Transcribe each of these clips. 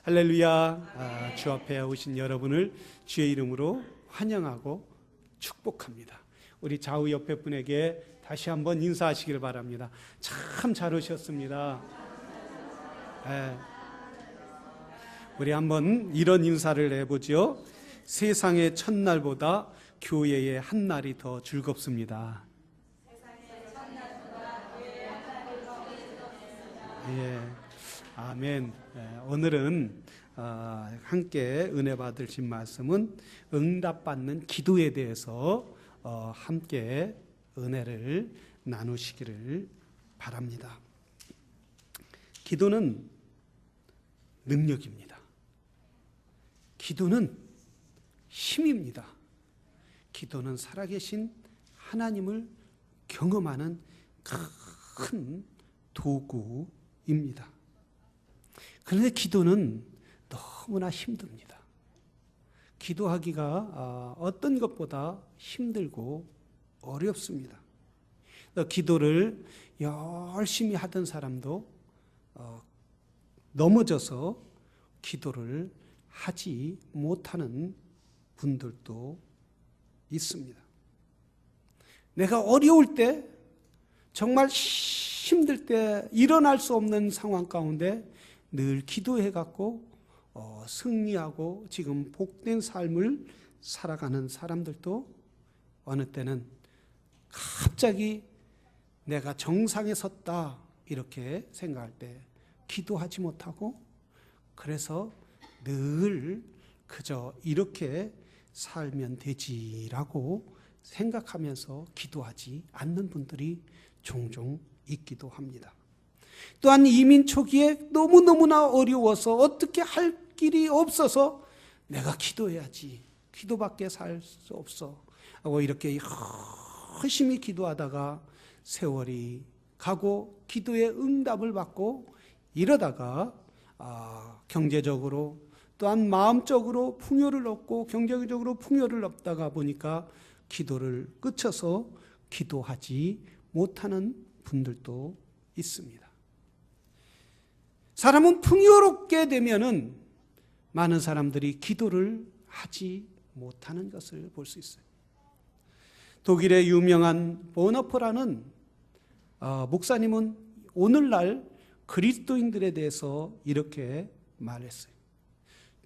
할렐루야. 주 앞에 오신 여러분을 주의 이름으로 환영하고 축복합니다. 우리 좌우 옆에 분에게 다시 한번 인사하시길 바랍니다. 참 잘 오셨습니다. 우리 한번 이런 인사를 해보죠. 세상의 첫날보다 교회의 한 날이 더 즐겁습니다. 예, 아멘. 오늘은 함께 은혜 받으신 말씀은 응답받는 기도에 대해서 함께 은혜를 나누시기를 바랍니다. 기도는 능력입니다. 기도는 힘입니다. 기도는 살아계신 하나님을 경험하는 큰 도구입니다. 그런데 기도는 너무나 힘듭니다. 기도하기가 어떤 것보다 힘들고 어렵습니다. 기도를 열심히 하던 사람도 넘어져서 기도를 하지 못하는 분들도 있습니다. 내가 어려울 때, 정말 힘들 때, 일어날 수 없는 상황 가운데 늘 기도해갖고 승리하고 지금 복된 삶을 살아가는 사람들도 어느 때는 갑자기 내가 정상에 섰다 이렇게 생각할 때 기도하지 못하고, 그래서 늘 그저 이렇게 살면 되지라고 생각하면서 기도하지 않는 분들이 종종 있기도 합니다. 또한 이민 초기에 너무너무나 어려워서 어떻게 할 길이 없어서 내가 기도해야지, 기도밖에 살 수 없어 하고 이렇게 열심히 기도하다가 세월이 가고 기도의 응답을 받고 이러다가 경제적으로 또한 마음적으로 풍요를 얻고 경제적으로 풍요를 얻다가 보니까 기도를 끝쳐서 기도하지 못하는 분들도 있습니다. 사람은 풍요롭게 되면은 많은 사람들이 기도를 하지 못하는 것을 볼 수 있어요. 독일의 유명한 보너퍼라는 목사님은 오늘날 그리스도인들에 대해서 이렇게 말했어요.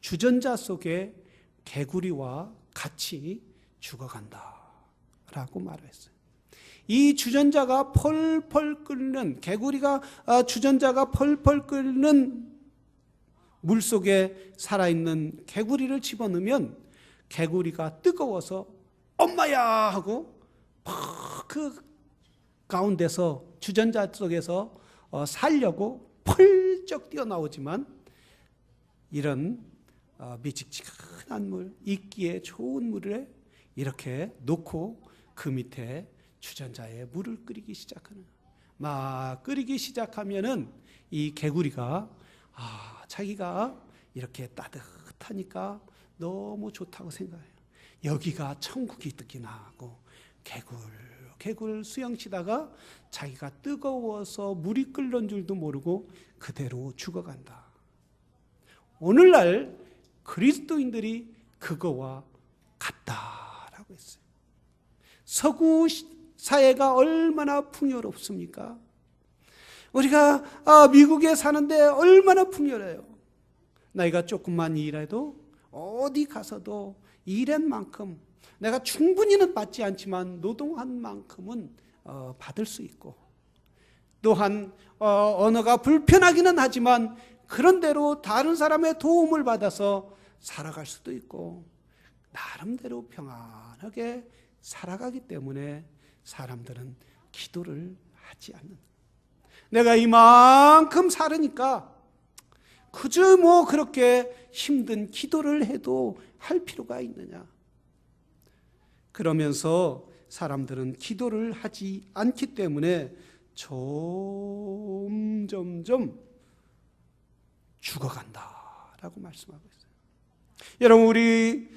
주전자 속에 개구리와 같이 죽어간다 라고 말했어요. 이 주전자가 펄펄 끓는, 개구리가 주전자가 펄펄 끓는 물속에 살아있는 개구리를 집어넣으면 개구리가 뜨거워서 엄마야 하고 그 가운데서 주전자 속에서 살려고 펄쩍 뛰어나오지만 이런 미직직한 물, 익기에 좋은 물에 이렇게 놓고 그 밑에 주전자에 물을 끓이기 시작하는, 막 끓이기 시작하면은 이 개구리가 자기가 이렇게 따뜻하니까 너무 좋다고 생각해요. 여기가 천국이 느끼나 하고 개굴 수영치다가 자기가 뜨거워서 물이 끓는 줄도 모르고 그대로 죽어간다. 오늘날 그리스도인들이 그거와 같다라고 했어요. 서구 사회가 얼마나 풍요롭습니까? 우리가 미국에 사는데 얼마나 풍요해요. 나이가 조금만 일해도 어디 가서도 일한 만큼, 내가 충분히는 받지 않지만 노동한 만큼은 받을 수 있고, 또한 언어가 불편하기는 하지만 그런대로 다른 사람의 도움을 받아서 살아갈 수도 있고, 나름대로 평안하게 살아가기 때문에 사람들은 기도를 하지 않는, 내가 이만큼 살으니까 그저 그렇게 힘든 기도를 해도 할 필요가 있느냐. 그러면서 사람들은 기도를 하지 않기 때문에 점점점 죽어간다라고 말씀하고 있어요. 여러분, 우리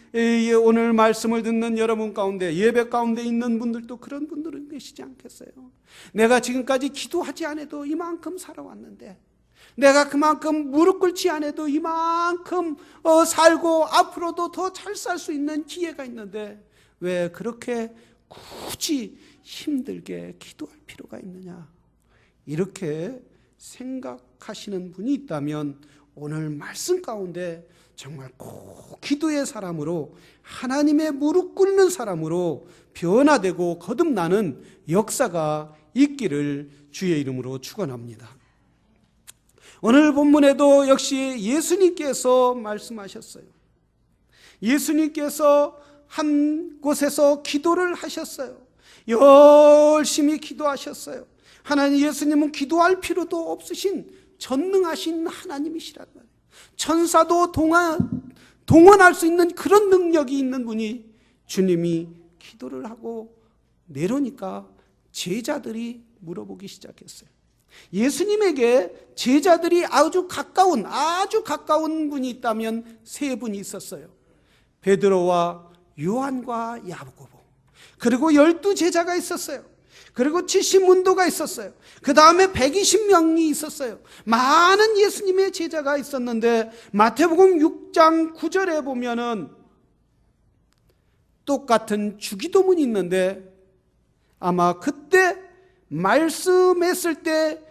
오늘 말씀을 듣는 여러분 가운데, 예배 가운데 있는 분들도 그런 분들은 계시지 않겠어요? 내가 지금까지 기도하지 않아도 이만큼 살아왔는데 내가 그만큼 무릎 꿇지 않아도 이만큼 살고 앞으로도 더 잘 살 수 있는 기회가 있는데 왜 그렇게 굳이 힘들게 기도할 필요가 있느냐? 이렇게 생각하시는 분이 있다면 오늘 말씀 가운데 정말 꼭 기도의 사람으로, 하나님의 무릎 꿇는 사람으로 변화되고 거듭나는 역사가 있기를 주의 이름으로 축원합니다. 오늘 본문에도 역시 예수님께서 말씀하셨어요. 예수님께서 한 곳에서 기도를 하셨어요. 열심히 기도하셨어요. 하나님, 예수님은 기도할 필요도 없으신 전능하신 하나님이시란 말이에요. 천사도 동원할 수 있는 그런 능력이 있는 분이 주님이 기도를 하고 내려오니까 제자들이 물어보기 시작했어요. 예수님에게 제자들이 아주 가까운 분이 있다면 세 분이 있었어요. 베드로와 요한과 야고보, 그리고 12제자가 있었어요. 그리고 70문도가 있었어요. 그 다음에 120명이 있었어요. 많은 예수님의 제자가 있었는데 마태복음 6장 9절에 보면은 똑같은 주기도문이 있는데 아마 그때 말씀했을 때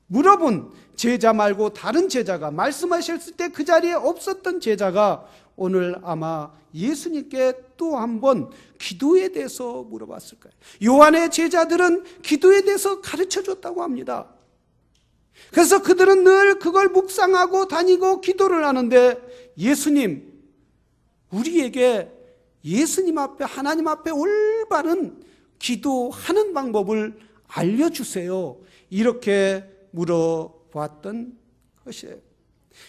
물어본 제자 말고 다른 제자가, 말씀하셨을 때 그 자리에 없었던 제자가 오늘 아마 예수님께 또 한번 기도에 대해서 물어봤을 거예요. 요한의 제자들은 기도에 대해서 가르쳐 줬다고 합니다. 그래서 그들은 늘 그걸 묵상하고 다니고 기도를 하는데 예수님, 우리에게 예수님 앞에, 하나님 앞에 올바른 기도하는 방법을 알려주세요. 이렇게 물어봤던 것이에요.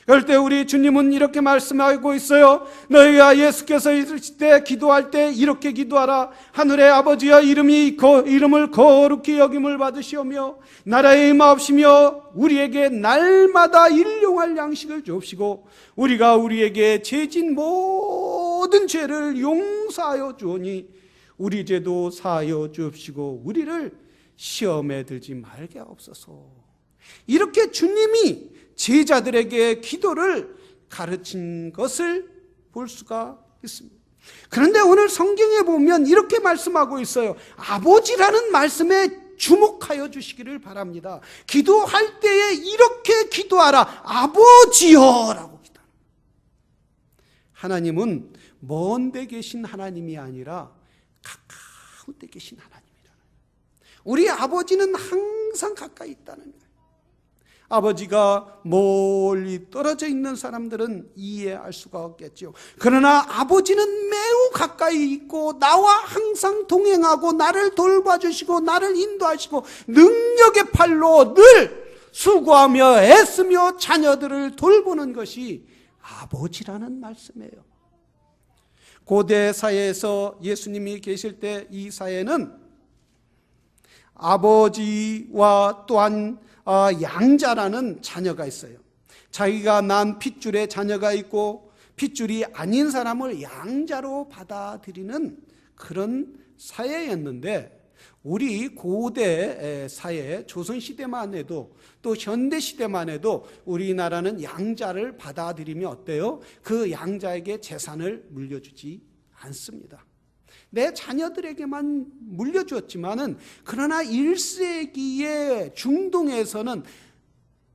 그럴 때 우리 주님은 이렇게 말씀하고 있어요. 너희가 예수께서 있을 때 기도할 때 이렇게 기도하라. 하늘의 아버지여, 이름을 거룩히 여김을 받으시오며 나라에 임하옵시며 우리에게 날마다 일용할 양식을 주옵시고 우리가 우리에게 죄진 모든 죄를 용서하여 주오니 우리 죄도 사하여 주옵시고 우리를 시험에 들지 말게 하옵소서. 이렇게 주님이 제자들에게 기도를 가르친 것을 볼 수가 있습니다. 그런데 오늘 성경에 보면 이렇게 말씀하고 있어요. 아버지라는 말씀에 주목하여 주시기를 바랍니다. 기도할 때에 이렇게 기도하라. 아버지여 라고 기도합니다. 하나님은 먼 데 계신 하나님이 아니라 가까운 데 계신 하나님이라는 거예요. 우리 아버지는 항상 가까이 있다는 거예요. 아버지가 멀리 떨어져 있는 사람들은 이해할 수가 없겠죠. 그러나 아버지는 매우 가까이 있고 나와 항상 동행하고 나를 돌봐주시고 나를 인도하시고 능력의 팔로 늘 수고하며 애쓰며 자녀들을 돌보는 것이 아버지라는 말씀이에요. 고대 사회에서 예수님이 계실 때 이 사회는 아버지와 또한 양자라는 자녀가 있어요. 자기가 난 핏줄에 자녀가 있고 핏줄이 아닌 사람을 양자로 받아들이는 그런 사회였는데 우리 고대 사회, 조선시대만 해도 또 현대시대만 해도 우리나라는 양자를 받아들이면 어때요? 그 양자에게 재산을 물려주지 않습니다. 내 자녀들에게만 물려주었지만은 그러나 1세기의 중동에서는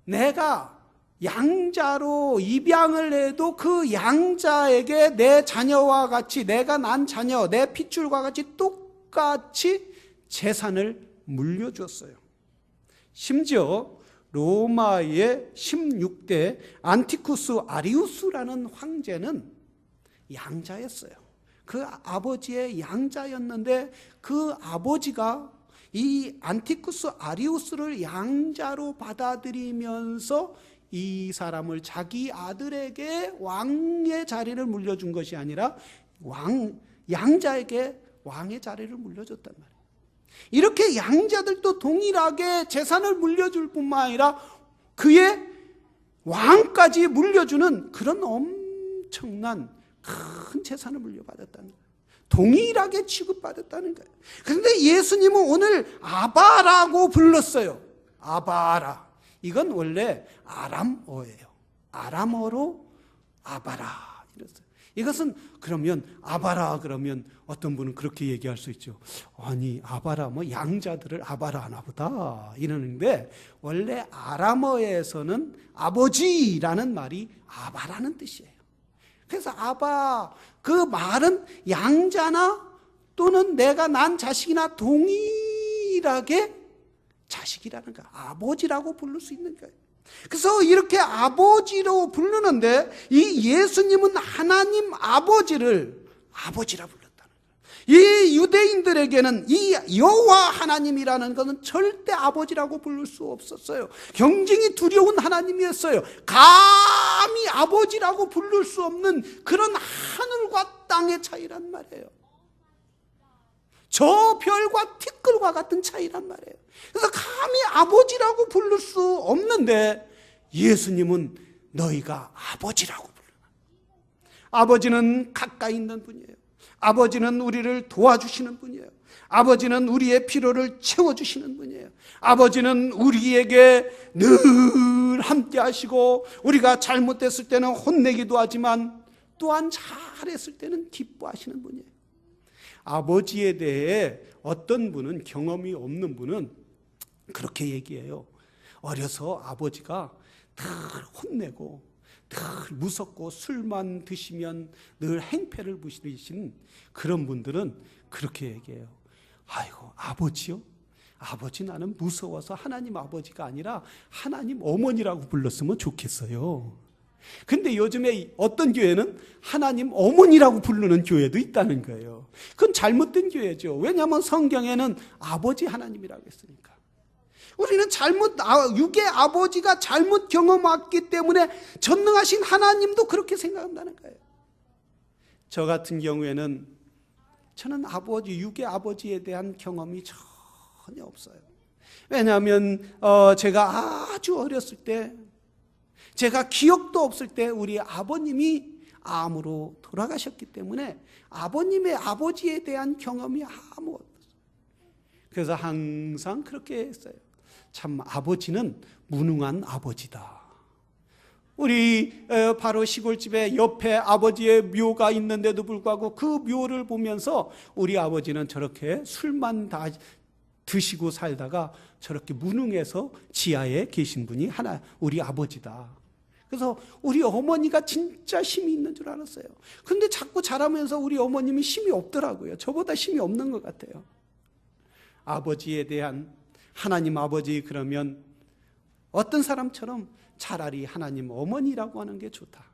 내가 양자로 입양을 해도 그 양자에게 내 자녀와 같이, 내가 난 자녀, 내 핏줄과 같이 똑같이 재산을 물려주었어요. 심지어 로마의 16대 안티쿠스 아리우스라는 황제는 양자였어요. 그 아버지의 양자였는데 그 아버지가 이 안티쿠스 아리우스를 양자로 받아들이면서 이 사람을 자기 아들에게 왕의 자리를 물려준 것이 아니라 양자에게 왕의 자리를 물려줬단 말이에요. 이렇게 양자들도 동일하게 재산을 물려줄 뿐만 아니라 그의 왕까지 물려주는 그런 엄청난 큰 재산을 물려받았다는 거예요. 동일하게 취급받았다는 거예요. 그런데 예수님은 오늘 아바라고 불렀어요. 아바라. 이건 원래 아람어예요. 아람어로 아바라 이랬어요. 이것은 그러면 아바라 그러면 어떤 분은 그렇게 얘기할 수 있죠. 아니 아바라 뭐 양자들을 아바라 하나 보다 이러는데 원래 아람어에서는 아버지라는 말이 아바라는 뜻이에요. 그래서 아바 그 말은 양자나 또는 내가 난 자식이나 동일하게 자식이라는 거야. 아버지라고 부를 수 있는 거예요. 그래서 이렇게 아버지로 부르는데 이 예수님은 하나님 아버지를 아버지라 불렀다는 거예요. 이 유대인들에게는 이 여호와 하나님이라는 것은 절대 아버지라고 부를 수 없었어요. 경쟁이 두려운 하나님이었어요. 감히 아버지라고 부를 수 없는 그런 하늘과 땅의 차이란 말이에요. 저 별과 티끌과 같은 차이란 말이에요. 그래서 감히 아버지라고 부를 수 없는데 예수님은 너희가 아버지라고 부르는. 아버지는 가까이 있는 분이에요. 아버지는 우리를 도와주시는 분이에요. 아버지는 우리의 필요를 채워주시는 분이에요. 아버지는 우리에게 늘 함께 하시고 우리가 잘못됐을 때는 혼내기도 하지만 또한 잘했을 때는 기뻐하시는 분이에요. 아버지에 대해 어떤 분은 경험이 없는 분은 그렇게 얘기해요. 어려서 아버지가 늘 혼내고 늘 무섭고 술만 드시면 늘 행패를 부리신 그런 분들은 그렇게 얘기해요. 아이고 아버지요? 아버지 나는 무서워서 하나님 아버지가 아니라 하나님 어머니라고 불렀으면 좋겠어요. 근데 요즘에 어떤 교회는 하나님 어머니라고 부르는 교회도 있다는 거예요. 그건 잘못된 교회죠. 왜냐하면 성경에는 아버지 하나님이라고 했으니까. 우리는 육의 아버지가 잘못 경험했기 때문에 전능하신 하나님도 그렇게 생각한다는 거예요. 저 같은 경우에는 저는 육의 아버지에 대한 경험이 전혀 없어요. 왜냐하면 제가 아주 어렸을 때 제가 기억도 없을 때 우리 아버님이 암으로 돌아가셨기 때문에 아버님의 아버지에 대한 경험이 아무 없어요. 그래서 항상 그렇게 했어요. 참 아버지는 무능한 아버지다. 우리 바로 시골집에 옆에 아버지의 묘가 있는데도 불구하고 그 묘를 보면서 우리 아버지는 저렇게 술만 다 드시고 살다가 저렇게 무능해서 지하에 계신 분이 우리 아버지다. 그래서 우리 어머니가 진짜 힘이 있는 줄 알았어요. 근데 자꾸 자라면서 우리 어머님이 힘이 없더라고요. 저보다 힘이 없는 것 같아요. 아버지에 대한 하나님 아버지 그러면 어떤 사람처럼 차라리 하나님 어머니라고 하는 게 좋다.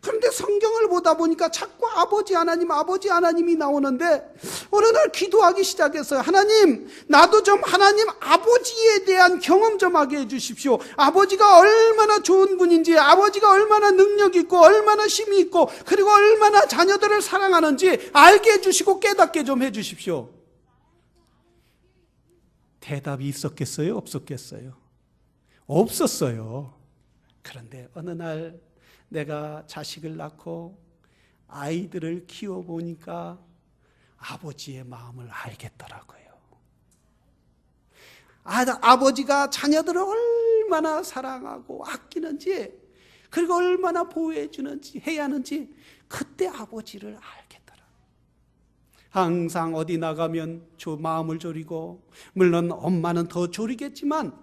그런데 성경을 보다 보니까 자꾸 아버지 하나님이 나오는데 어느 날 기도하기 시작했어요. 하나님, 나도 좀 하나님 아버지에 대한 경험 좀 하게 해주십시오. 아버지가 얼마나 좋은 분인지, 아버지가 얼마나 능력 있고 얼마나 힘이 있고 그리고 얼마나 자녀들을 사랑하는지 알게 해주시고 깨닫게 좀 해주십시오. 대답이 있었겠어요? 없었겠어요? 없었어요. 그런데 어느 날 내가 자식을 낳고 아이들을 키워보니까 아버지의 마음을 알겠더라고요. 아버지가 자녀들을 얼마나 사랑하고 아끼는지 그리고 얼마나 보호해 주는지 해야 하는지 그때 아버지를 알겠더라. 항상 어디 나가면 마음을 졸이고 물론 엄마는 더 졸이겠지만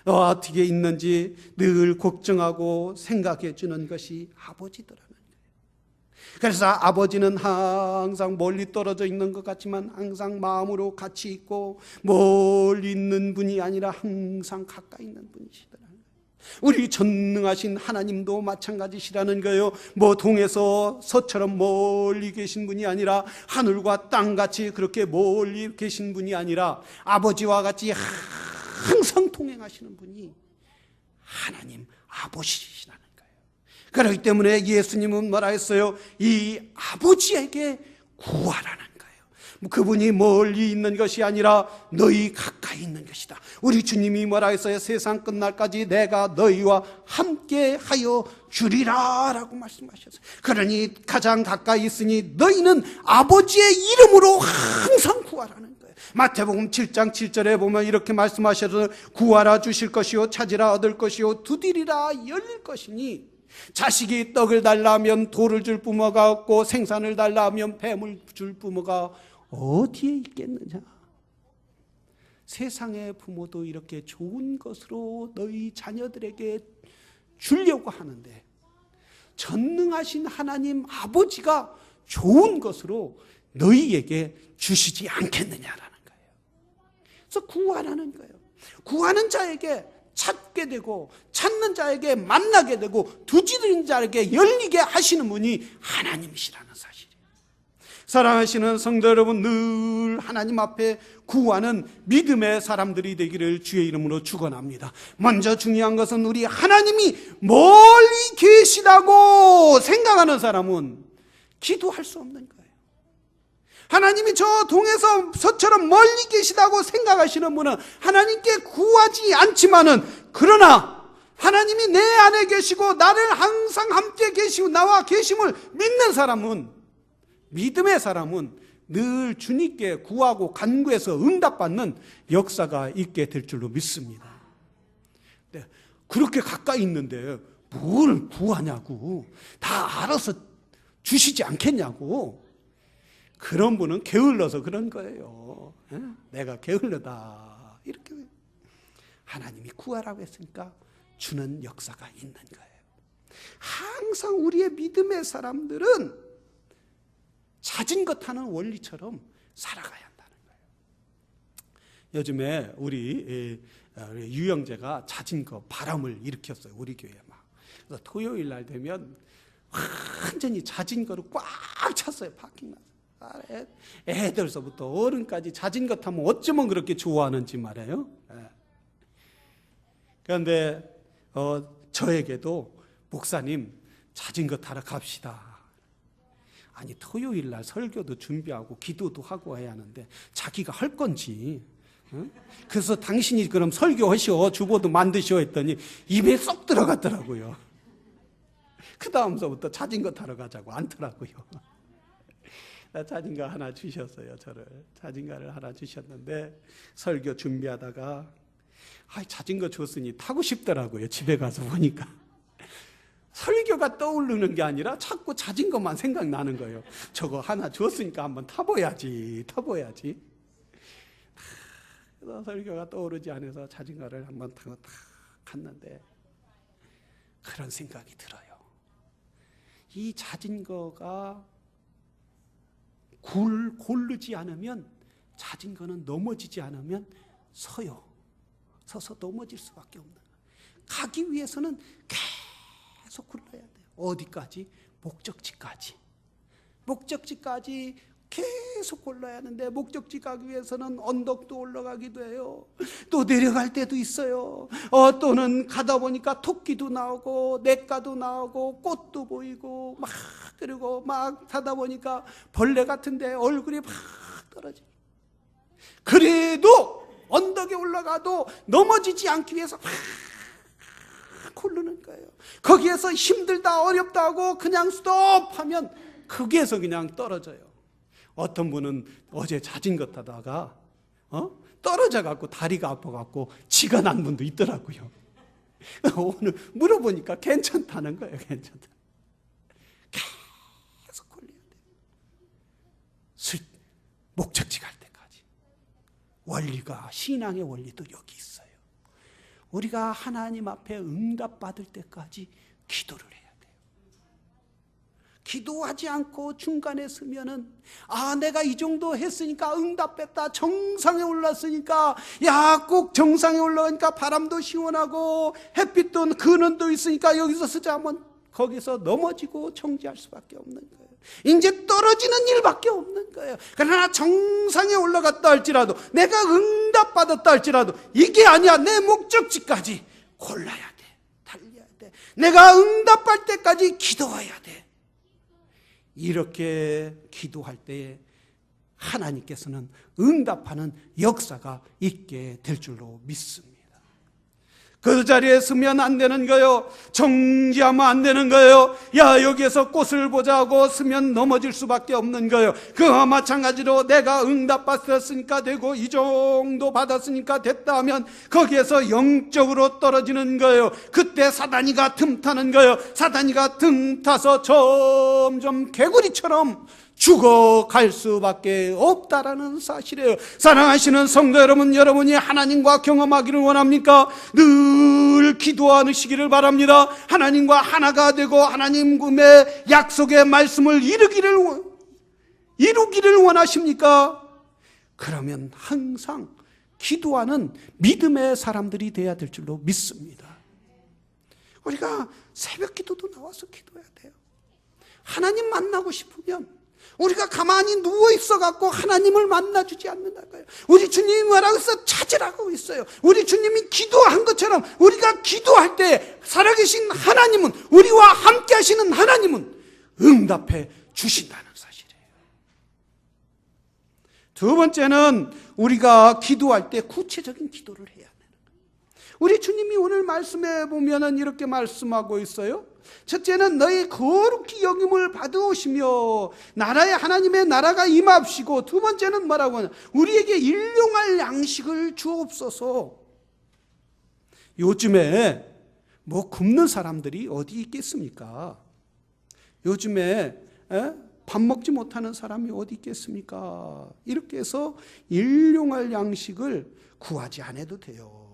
어떻게 있는지 늘 걱정하고 생각해 주는 것이 아버지더라는 거예요. 그래서 아버지는 항상 멀리 떨어져 있는 것 같지만 항상 마음으로 같이 있고 멀리 있는 분이 아니라 항상 가까이 있는 분이시더라는 거예요. 우리 전능하신 하나님도 마찬가지시라는 거예요. 뭐 동에서 서처럼 멀리 계신 분이 아니라 하늘과 땅같이 그렇게 멀리 계신 분이 아니라 아버지와 같이 항상 통행하시는 분이 하나님 아버지시라는 거예요. 그렇기 때문에 예수님은 뭐라 했어요? 이 아버지에게 구하라는 거예요. 그분이 멀리 있는 것이 아니라 너희 가까이 있는 것이다. 우리 주님이 뭐라 했어요? 세상 끝날까지 내가 너희와 함께 하여 주리라 라고 말씀하셨어요. 그러니 가장 가까이 있으니 너희는 아버지의 이름으로 항상 구하라는 거예요. 마태복음 7장 7절에 보면 이렇게 말씀하셔서 구하라 주실 것이요 찾으라 얻을 것이요 두드리라 열릴 것이니 자식이 떡을 달라 하면 돌을 줄 부모가 없고 생선을 달라 하면 뱀을 줄 부모가 어디에 있겠느냐. 세상의 부모도 이렇게 좋은 것으로 너희 자녀들에게 주려고 하는데 전능하신 하나님 아버지가 좋은 것으로 너희에게 주시지 않겠느냐라는 거예요. 그래서 구하라는 거예요. 구하는 자에게 찾게 되고 찾는 자에게 만나게 되고 두드리는 자에게 열리게 하시는 분이 하나님이시라는 사실이에요. 사랑하시는 성도 여러분, 늘 하나님 앞에 구하는 믿음의 사람들이 되기를 주의 이름으로 축원합니다. 먼저 중요한 것은 우리 하나님이 멀리 계시다고 생각하는 사람은 기도할 수 없는 거예요. 하나님이 저 동에서 서처럼 멀리 계시다고 생각하시는 분은 하나님께 구하지 않지만은, 그러나 하나님이 내 안에 계시고 나를 항상 함께 계시고 나와 계심을 믿는 사람은, 믿음의 사람은 늘 주님께 구하고 간구해서 응답받는 역사가 있게 될 줄로 믿습니다. 네, 그렇게 가까이 있는데 뭘 구하냐고, 다 알아서 주시지 않겠냐고. 그런 분은 게을러서 그런 거예요. 내가 게을러다 이렇게. 하나님이 구하라고 했으니까 주는 역사가 있는 거예요. 항상 우리의 믿음의 사람들은 자진것하는 원리처럼 살아가야 한다는 거예요. 요즘에 우리 유영재가 자진거 바람을 일으켰어요. 우리 교회에 막. 그래서 토요일 날 되면 완전히 자진거로 꽉 찼어요. 파킹만. 애들서부터 어른까지 자진거 타면 어쩌면 그렇게 좋아하는지 말이에요. 그런데 저에게도 목사님 자진거 타러 갑시다. 아니 토요일 날 설교도 준비하고 기도도 하고 해야 하는데 자기가 할 건지. 그래서 당신이 그럼 설교하시오, 주보도 만드시오 했더니 입에 쏙 들어갔더라고요. 그 다음서부터 자진거 타러 가자고 않더라고요. 자진거 하나 주셨어요. 저를 자진거를 하나 주셨는데 설교 준비하다가 자진거 줬으니 타고 싶더라고요. 집에 가서 보니까 설교가 떠오르는 게 아니라 자꾸 자진거만 생각나는 거예요. 저거 하나 줬으니까 한번 타봐야지. 그래서 설교가 떠오르지 않아서 자진거를 한번 타고 탁 갔는데 그런 생각이 들어요. 이 자진거가 고르지 않으면, 자진거는 넘어지지 않으면 서서 넘어질 수밖에 없는 거예요. 가기 위해서는 계속 굴러야 돼요. 어디까지? 목적지까지 계속 골라야 하는데, 목적지 가기 위해서는 언덕도 올라가기도 해요. 또 내려갈 때도 있어요. 또는 가다 보니까 토끼도 나오고 냇가도 나오고 꽃도 보이고 그리고 타다 보니까 벌레 같은데 얼굴이 막 떨어져요. 그래도 언덕에 올라가도 넘어지지 않기 위해서 막 고르는 거예요. 거기에서 힘들다 어렵다 하고 그냥 스톱하면 거기에서 그냥 떨어져요. 어떤 분은 어제 자진거 타다가 떨어져 갖고 다리가 아파 갖고 지가 난 분도 있더라고요. 오늘 물어보니까 괜찮다는 거예요. 괜찮다. 계속 걸려야 돼요. 목적지 갈 때까지. 원리가, 신앙의 원리도 여기 있어요. 우리가 하나님 앞에 응답받을 때까지 기도를 해요. 기도하지 않고 중간에 서면은 내가 이 정도 했으니까 응답했다, 정상에 올랐으니까, 꼭 정상에 올라가니까 바람도 시원하고 햇빛도 근원도 있으니까 여기서 쓰자 하면 거기서 넘어지고 정지할 수밖에 없는 거예요. 이제 떨어지는 일밖에 없는 거예요. 그러나 정상에 올라갔다 할지라도, 내가 응답받았다 할지라도 이게 아니야. 내 목적지까지 골라야 돼. 달려야 돼. 내가 응답할 때까지 기도해야 돼. 이렇게 기도할 때에 하나님께서는 응답하는 역사가 있게 될 줄로 믿습니다. 그 자리에 서면 안 되는 거예요. 정지하면 안 되는 거예요. 야, 여기에서 꽃을 보자고 서면 넘어질 수밖에 없는 거예요. 그와 마찬가지로 내가 응답 받았으니까 되고 이 정도 받았으니까 됐다 하면 거기에서 영적으로 떨어지는 거예요. 그때 사단이가 틈타는 거예요. 사단이가 틈타서 점점 개구리처럼 죽어갈 수밖에 없다라는 사실이에요. 사랑하시는 성도 여러분, 여러분이 하나님과 경험하기를 원합니까? 늘 기도하시기를 바랍니다. 하나님과 하나가 되고 하나님의 약속의 말씀을 이루기를 원하십니까? 그러면 항상 기도하는 믿음의 사람들이 돼야 될 줄로 믿습니다. 우리가 새벽 기도도 나와서 기도해야 돼요. 하나님 만나고 싶으면 우리가 가만히 누워 있어갖고 하나님을 만나주지 않는다고요. 우리 주님이 뭐라고 해서 찾으라고 있어요. 우리 주님이 기도한 것처럼 우리가 기도할 때 살아계신 하나님은, 우리와 함께 하시는 하나님은 응답해 주신다는 사실이에요. 두 번째는 우리가 기도할 때 구체적인 기도를 해야 되는 거예요. 우리 주님이 오늘 말씀해 보면은 이렇게 말씀하고 있어요. 첫째는 너희 거룩히 여김을 받으시며 나라의 하나님의 나라가 임합시고, 두 번째는 뭐라고 하냐, 우리에게 일용할 양식을 주옵소서. 요즘에 뭐 굶는 사람들이 어디 있겠습니까? 요즘에 밥 먹지 못하는 사람이 어디 있겠습니까? 이렇게 해서 일용할 양식을 구하지 않아도 돼요.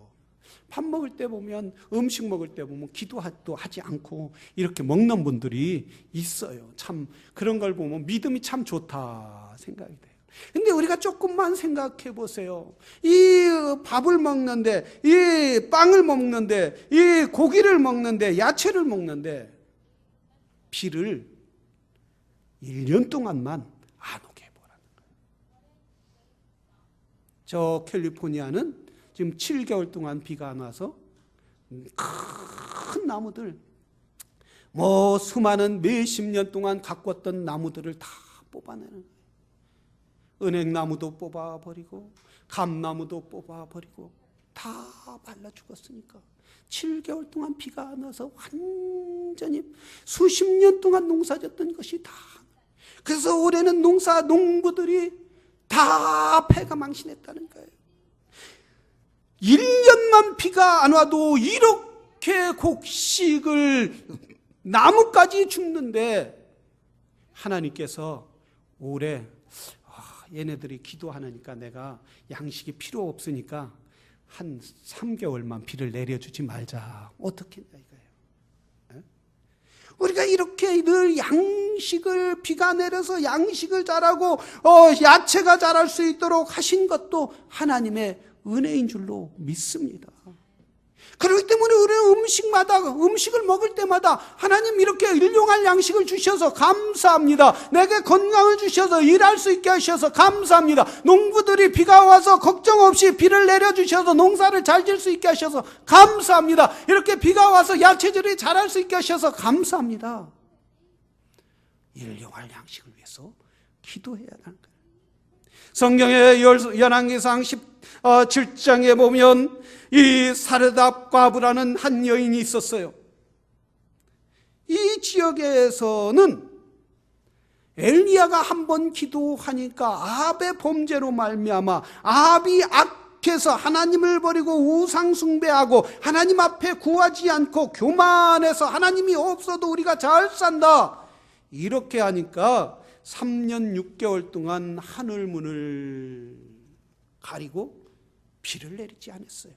밥 먹을 때 보면, 음식 먹을 때 보면 기도도 하지 않고 이렇게 먹는 분들이 있어요. 참 그런 걸 보면 믿음이 참 좋다 생각이 돼요. 근데 우리가 조금만 생각해 보세요. 이 밥을 먹는데, 이 빵을 먹는데, 이 고기를 먹는데, 야채를 먹는데 비를 1년 동안만 안 오게 해보라는 거예요. 저 캘리포니아는 지금 7개월 동안 비가 안 와서 큰 나무들, 뭐 수많은 몇십 년 동안 가꿨던 나무들을 다 뽑아내는 거예요. 은행나무도 뽑아버리고 감나무도 뽑아버리고 다 말라 죽었으니까 7개월 동안 비가 안 와서 완전히 수십 년 동안 농사졌던 것이 다, 그래서 올해는 농부들이 다 패가 망신했다는 거예요. 1년만 비가 안 와도 이렇게 곡식을, 나무까지 죽는데 하나님께서 올해 얘네들이 기도하니까 내가 양식이 필요 없으니까 한 3개월만 비를 내려주지 말자. 어떻게 했냐 이거예요. 우리가 이렇게 늘 양식을, 비가 내려서 양식을 자라고 야채가 자랄 수 있도록 하신 것도 하나님의 은혜인 줄로 믿습니다. 그렇기 때문에 우리는 음식을 먹을 때마다 하나님 이렇게 일용할 양식을 주셔서 감사합니다. 내게 건강을 주셔서 일할 수 있게 하셔서 감사합니다. 농부들이 비가 와서 걱정 없이 비를 내려주셔서 농사를 잘 질 수 있게 하셔서 감사합니다. 이렇게 비가 와서 야채들이 자랄 수 있게 하셔서 감사합니다. 일용할 양식을 위해서 기도해야 하는 거예요. 성경의 열왕기상 17장에 보면 이 사르답 과부라는 한 여인이 있었어요. 이 지역에서는 엘리야가 한번 기도하니까 아합의 범죄로 말미암아 아합이 악해서 하나님을 버리고 우상 숭배하고 하나님 앞에 구하지 않고 교만해서 하나님이 없어도 우리가 잘 산다, 이렇게 하니까 3년 6개월 동안 하늘문을 가리고 비를 내리지 않았어요.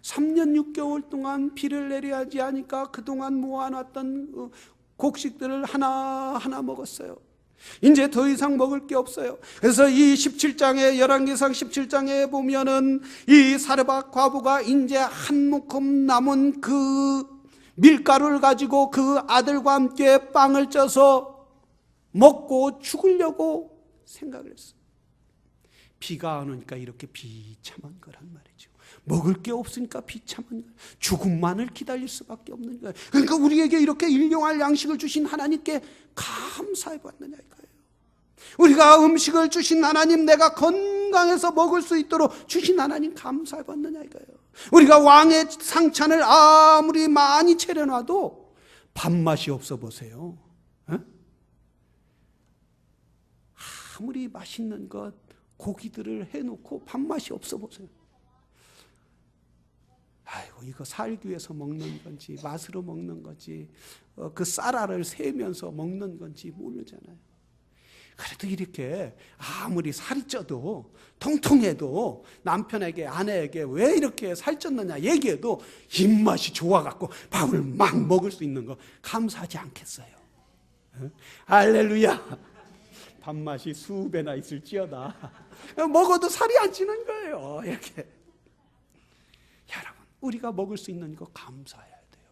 3년 6개월 동안 비를 내려야 하지 않으니까 그동안 모아놨던 곡식들을 하나하나 먹었어요. 이제 더 이상 먹을 게 없어요. 그래서 이 17장에, 열왕기상 17장에 보면은 이 사르밧 과부가 이제 한 모금 남은 그 밀가루를 가지고 그 아들과 함께 빵을 쪄서 먹고 죽으려고 생각을 했어요. 비가 안 오니까 이렇게 비참한 거란 말이죠. 먹을 게 없으니까 비참한 거예요. 죽음만을 기다릴 수밖에 없는 거예요. 그러니까 우리에게 이렇게 일용할 양식을 주신 하나님께 감사해 받느냐 이거예요. 우리가 음식을 주신 하나님, 내가 건강해서 먹을 수 있도록 주신 하나님 감사해 받느냐 이거예요. 우리가 왕의 상찬을 아무리 많이 차려놔도 밥맛이 없어 보세요. 아무리 맛있는 것, 고기들을 해놓고 밥맛이 없어 보세요. 아이고, 이거 살기 위해서 먹는 건지 맛으로 먹는 건지 그 쌀알을 세면서 먹는 건지 모르잖아요. 그래도 이렇게 아무리 살이 쪄도 통통해도 남편에게 아내에게 왜 이렇게 살쪘느냐 얘기해도 입맛이 좋아갖고 밥을 막 먹을 수 있는 거 감사하지 않겠어요? 할렐루야. 밥맛이 수배나 있을지어다 먹어도 살이 안 찌는 거예요. 이렇게. 여러분, 우리가 먹을 수 있는 거 감사해야 돼요.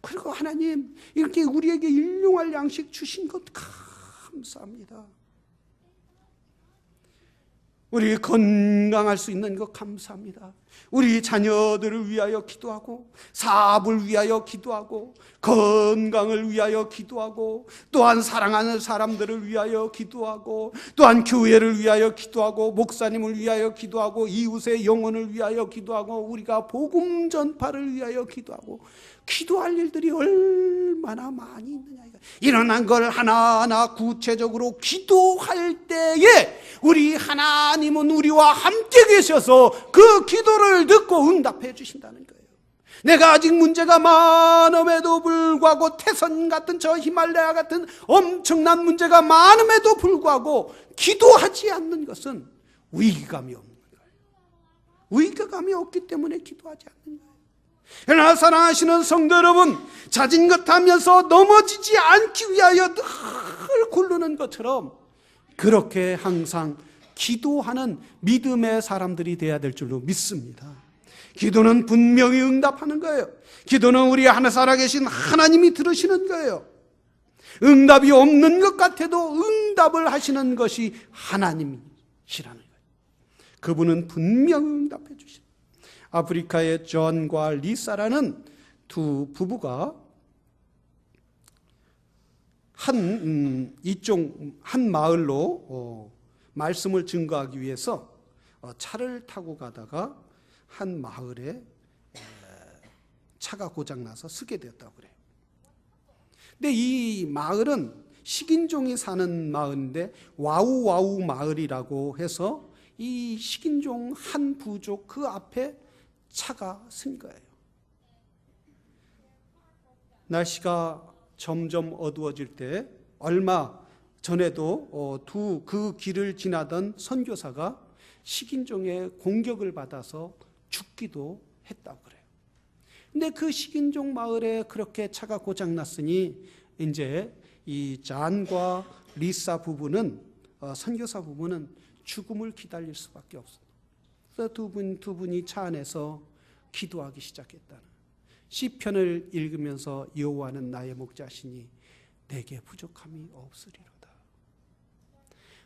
그리고 하나님 이렇게 우리에게 일용할 양식 주신 것 감사합니다. 우리 건강할 수 있는 것 감사합니다. 우리 자녀들을 위하여 기도하고 사업을 위하여 기도하고 건강을 위하여 기도하고 또한 사랑하는 사람들을 위하여 기도하고 또한 교회를 위하여 기도하고 목사님을 위하여 기도하고 이웃의 영혼을 위하여 기도하고 우리가 복음 전파를 위하여 기도하고 기도할 일들이 얼마나 많이 있느냐. 일어난 걸 하나하나 구체적으로 기도할 때에 우리 하나님은 우리와 함께 계셔서 그 기도를 듣고 응답해 주신다는 거예요. 내가 아직 문제가 많음에도 불구하고 태산 같은 저 히말라야 같은 엄청난 문제가 많음에도 불구하고 기도하지 않는 것은 위기감이 없는 거예요. 위기감이 없기 때문에 기도하지 않는 거예요. 그러나 사랑하시는 성도 여러분, 자진 것하면서 넘어지지 않기 위하여 늘 굴르는 것처럼 그렇게 항상 기도하는 믿음의 사람들이 되어야 될 줄로 믿습니다. 기도는 분명히 응답하는 거예요. 기도는 우리 하늘 살아계신 하나님이 들으시는 거예요. 응답이 없는 것 같아도 응답을 하시는 것이 하나님이시라는 거예요. 그분은 분명히 응답해 주십니다. 아프리카의 존과 리사라는 두 부부가 한 마을로 말씀을 증거하기 위해서 차를 타고 가다가 한 마을에 차가 고장나서 쓰게 되었다고 그래요. 근데 이 마을은 식인종이 사는 마을인데 와우와우 마을이라고 해서 이 식인종 한 부족 그 앞에 차가 쓴 거예요. 날씨가 점점 어두워질 때 얼마 전에도 그 길을 지나던 선교사가 식인종의 공격을 받아서 죽기도 했다고 그래요. 근데 그 식인종 마을에 그렇게 차가 고장났으니 이제 이 잔과 리사 부부는 선교사 부부는 죽음을 기다릴 수밖에 없어요. 그래서 두 분이 차 안에서 기도하기 시작했다는 시편을 읽으면서 여호와는 나의 목자시니 내게 부족함이 없으리로다.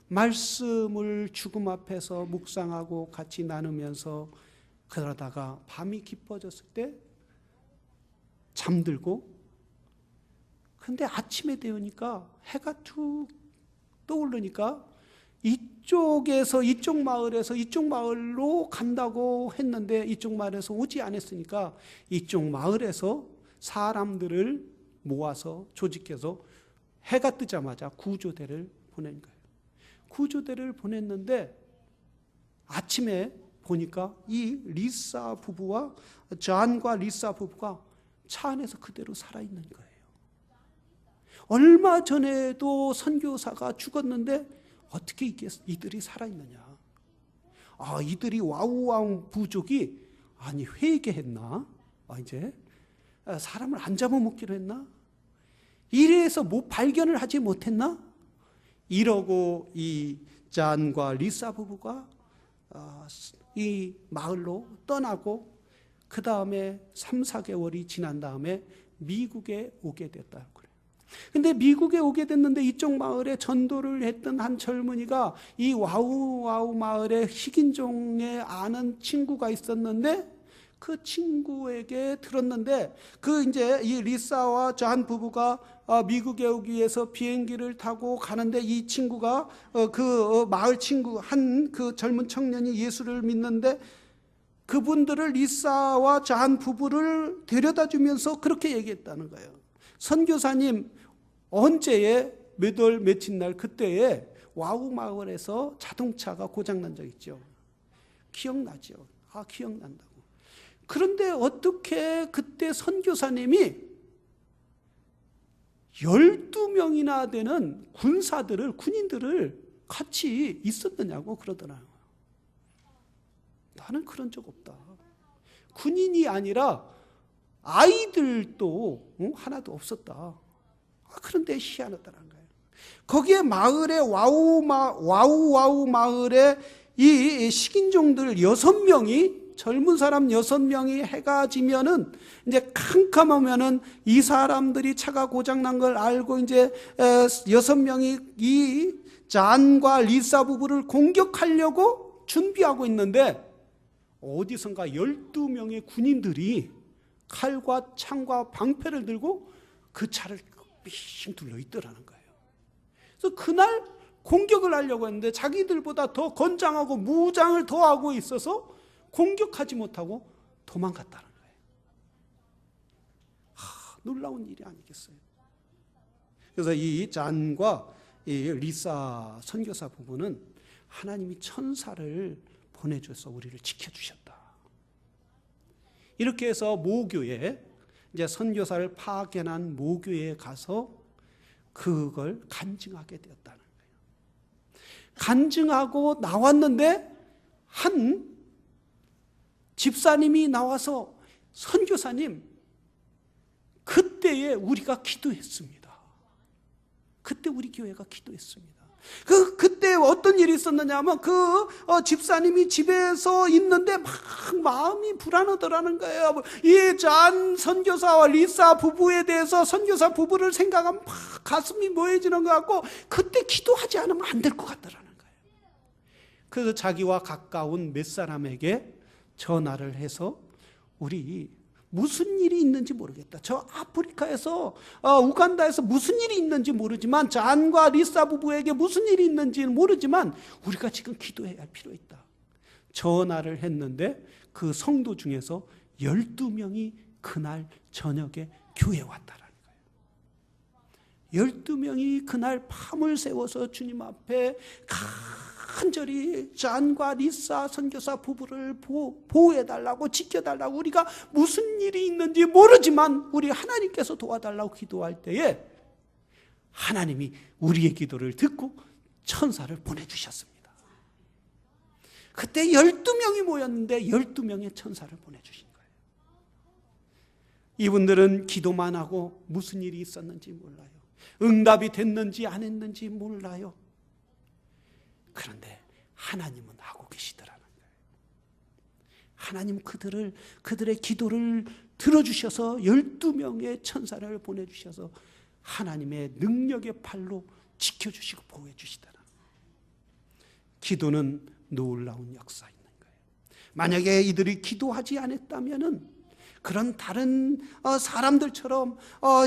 말씀을 죽음 앞에서 묵상하고 같이 나누면서 그러다가 밤이 깊어졌을 때 잠들고 근데 아침에 되니까 해가 툭 떠오르니까 이쪽에서 이쪽 마을에서 이쪽 마을로 간다고 했는데 이쪽 마을에서 오지 않았으니까 이쪽 마을에서 사람들을 모아서 조직해서 해가 뜨자마자 구조대를 보낸 거예요. 구조대를 보냈는데 아침에 보니까 이 리사 부부와 존과 리사 부부가 차 안에서 그대로 살아있는 거예요. 얼마 전에도 선교사가 죽었는데 어떻게 이들이 살아있느냐. 이들이 와우와우 부족이 회개했나? 이제 사람을 안 잡아먹기로 했나? 이래서 발견을 하지 못했나? 이러고 이 잔과 리사 부부가 이 마을로 떠나고 그 다음에 3, 4개월이 지난 다음에 미국에 오게 됐다고 그래요. 근데 미국에 오게 됐는데 이쪽 마을에 전도를 했던 한 젊은이가 이 와우와우 마을에 식인종에 아는 친구가 있었는데 그 친구에게 들었는데 이제 이 리사와 존 부부가 미국에 오기 위해서 비행기를 타고 가는데 이 친구가 그 마을 친구 그 젊은 청년이 예수를 믿는데 그분들을 리사와 잔 부부를 데려다 주면서 그렇게 얘기했다는 거예요. 선교사님 언제에 몇 월 며칠 날 그때에 와우 마을에서 자동차가 고장난 적 있죠. 기억나죠? 기억난다고. 그런데 어떻게 그때 선교사님이 12명이나 되는 군인들을 같이 있었느냐고 그러더라고요. 나는 그런 적 없다. 군인이 아니라 아이들도 하나도 없었다. 그런데 희한하다는 거예요. 거기에 마을에 와우 마을에 이 식인종들 6명이, 젊은 사람 6명이 해가 지면은 이제 캄캄하면은 이 사람들이 차가 고장난 걸 알고 이제 6명이 이 잔과 리사 부부를 공격하려고 준비하고 있는데 어디선가 12명의 군인들이 칼과 창과 방패를 들고 그 차를 삥 둘러 있더라는 거예요. 그래서 그날 공격을 하려고 했는데 자기들보다 더 건장하고 무장을 더하고 있어서 공격하지 못하고 도망갔다는 거예요. 놀라운 일이 아니겠어요? 그래서 이 잔과 이 리사 선교사 부부는 하나님이 천사를 보내줘서 우리를 지켜주셨다. 이렇게 해서 모교에, 이제 선교사를 파견한 모교에 가서 그걸 간증하게 되었다는 거예요. 간증하고 나왔는데 한 집사님이 나와서 선교사님, 그때에 우리가 기도했습니다. 그때 우리 교회가 기도했습니다. 그때 어떤 일이 있었느냐 하면 집사님이 집에서 있는데 막 마음이 불안하더라는 거예요. 이 잔 선교사와 리사 부부에 대해서 선교사 부부를 생각하면 막 가슴이 모여지는 것 같고 그때 기도하지 않으면 안 될 것 같더라는 거예요. 그래서 자기와 가까운 몇 사람에게 전화를 해서 우리 무슨 일이 있는지 모르겠다. 저 아프리카에서 우간다에서 무슨 일이 있는지 모르지만 잔과 리사 부부에게 무슨 일이 있는지는 모르지만 우리가 지금 기도해야 할 필요 있다. 전화를 했는데 그 성도 중에서 12명이 그날 저녁에 교회에 왔다라는 거예요. 12명이 그날 밤을 새워서 주님 앞에 간절히 잔과 리사 선교사 부부를 보호해달라고, 지켜달라고, 우리가 무슨 일이 있는지 모르지만 우리 하나님께서 도와달라고 기도할 때에 하나님이 우리의 기도를 듣고 천사를 보내주셨습니다. 그때 12명이 모였는데 12명의 천사를 보내주신 거예요. 이분들은 기도만 하고 무슨 일이 있었는지 몰라요. 응답이 됐는지 안 했는지 몰라요. 그런데 하나님은 하고 계시더라는 거예요. 하나님 그들의 기도를 들어주셔서 12명의 천사를 보내주셔서 하나님의 능력의 팔로 지켜주시고 보호해주시더라는 거예요. 기도는 놀라운 역사 있는 거예요. 만약에 이들이 기도하지 않았다면은 그런 다른 사람들처럼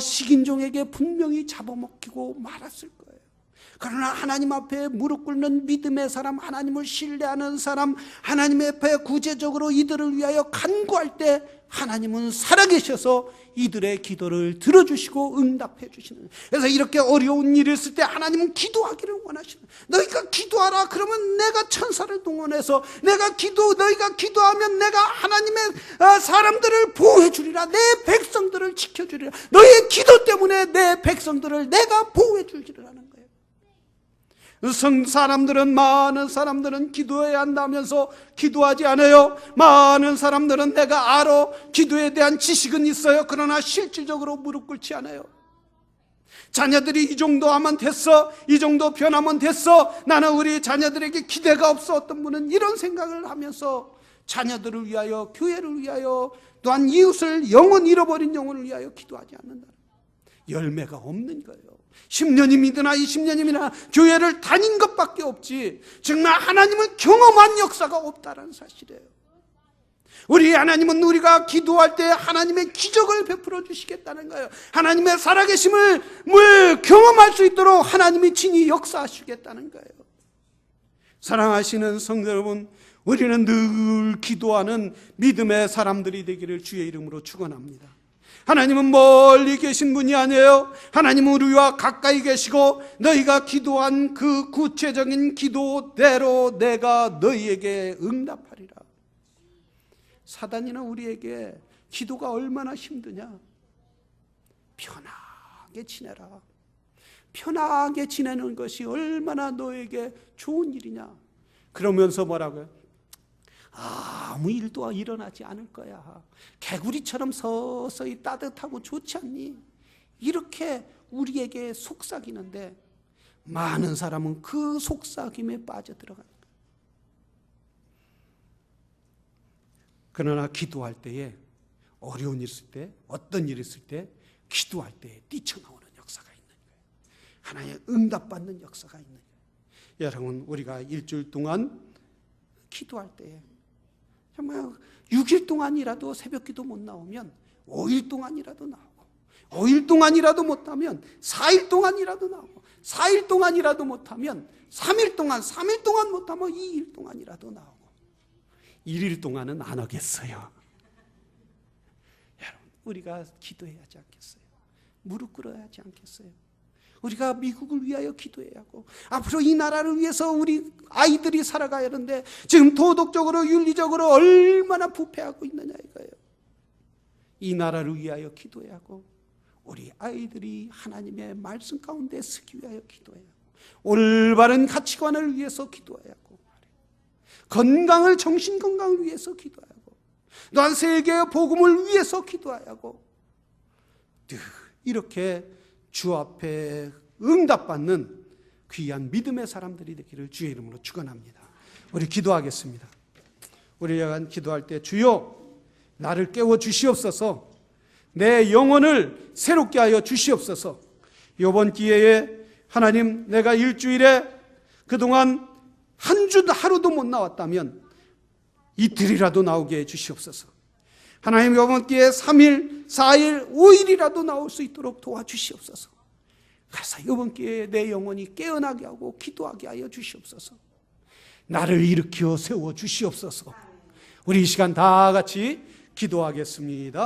식인종에게 분명히 잡아먹히고 말았을 거예요. 그러나 하나님 앞에 무릎 꿇는 믿음의 사람, 하나님을 신뢰하는 사람, 하나님 앞에 구체적으로 이들을 위하여 간구할 때 하나님은 살아계셔서 이들의 기도를 들어주시고 응답해 주시는. 그래서 이렇게 어려운 일이 있을 때 하나님은 기도하기를 원하시는. 너희가 기도하라. 그러면 내가 천사를 동원해서 너희가 기도하면 내가 하나님의 사람들을 보호해 주리라. 내 백성들을 지켜 주리라. 너희의 기도 때문에 내 백성들을 내가 보호해 주리라는 거예요. 많은 사람들은 기도해야 한다면서 기도하지 않아요. 많은 사람들은 내가 알아, 기도에 대한 지식은 있어요. 그러나 실질적으로 무릎 꿇지 않아요. 자녀들이 이 정도 하면 됐어, 이 정도 변하면 됐어, 나는 우리 자녀들에게 기대가 없어. 어떤 분은 이런 생각을 하면서 자녀들을 위하여, 교회를 위하여, 또한 이웃을, 영혼 잃어버린 영혼을 위하여 기도하지 않는다. 열매가 없는 거예요. 10년이나 20년이나 교회를 다닌 것밖에 없지 정말 하나님을 경험한 역사가 없다는 사실이에요. 우리 하나님은 우리가 기도할 때 하나님의 기적을 베풀어 주시겠다는 거예요. 하나님의 살아계심을 경험할 수 있도록 하나님이 친히 역사하시겠다는 거예요. 사랑하시는 성도 여러분, 우리는 늘 기도하는 믿음의 사람들이 되기를 주의 이름으로 축원합니다. 하나님은 멀리 계신 분이 아니에요. 하나님은 우리와 가까이 계시고 너희가 기도한 그 구체적인 기도대로 내가 너희에게 응답하리라. 사단이나 우리에게 기도가 얼마나 힘드냐. 편하게 지내라. 편하게 지내는 것이 얼마나 너에게 좋은 일이냐. 그러면서 뭐라고요? 아무 일도 일어나지 않을 거야. 개구리처럼 서서히 따뜻하고 좋지 않니? 이렇게 우리에게 속삭이는데 많은 사람은 그 속삭임에 빠져들어가는 거예요. 그러나 기도할 때에 어려운 일 있을 때, 어떤 일 있을 때 기도할 때에 뛰쳐나오는 역사가 있는 거예요. 하나님의 응답받는 역사가 있는 거예요. 여러분, 우리가 일주일 동안 기도할 때에 정말 6일 동안이라도 새벽기도 못 나오면 5일 동안이라도 나오고, 5일 동안이라도 못하면 4일 동안이라도 나오고, 4일 동안이라도 못하면 3일 동안, 3일 동안 못하면 2일 동안이라도 나오고, 1일 동안은 안 하겠어요. 여러분, 우리가 기도해야 하지 않겠어요? 무릎 꿇어야 하지 않겠어요? 우리가 미국을 위하여 기도해야 하고, 앞으로 이 나라를 위해서 우리 아이들이 살아가야 하는데 지금 도덕적으로 윤리적으로 얼마나 부패하고 있느냐 이거예요. 이 나라를 위하여 기도해야 하고, 우리 아이들이 하나님의 말씀 가운데 서기 위하여 기도해야 하고, 올바른 가치관을 위해서 기도해야 하고, 건강을, 정신건강을 위해서 기도해야 하고, 또한 세계의 복음을 위해서 기도해야 하고, 이렇게 주 앞에 응답받는 귀한 믿음의 사람들이 되기를 주의 이름으로 축원합니다. 우리 기도하겠습니다. 우리가 기도할 때 주여 나를 깨워 주시옵소서, 내 영혼을 새롭게 하여 주시옵소서. 이번 기회에 하나님, 내가 일주일에 그동안 한 주 하루도 못 나왔다면 이틀이라도 나오게 해 주시옵소서. 하나님, 이번 기회에 3일, 4일, 5일이라도 나올 수 있도록 도와주시옵소서. 그래서 이번 기회에 내 영혼이 깨어나게 하고 기도하게 하여 주시옵소서. 나를 일으켜 세워 주시옵소서. 우리 이 시간 다 같이 기도하겠습니다.